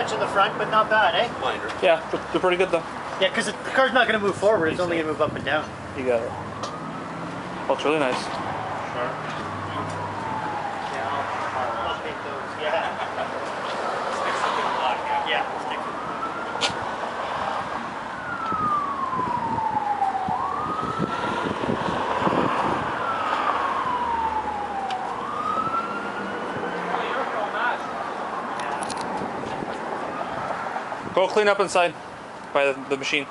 touch in the front, but not bad, eh? Minor. Yeah, they're pretty good though. Yeah, because the car's not going to move forward, it's only going to move up and down. You got it. Oh, it's really nice. Sure. Yeah, I'll take those, yeah. Yeah, stick with Go clean up inside by the machine.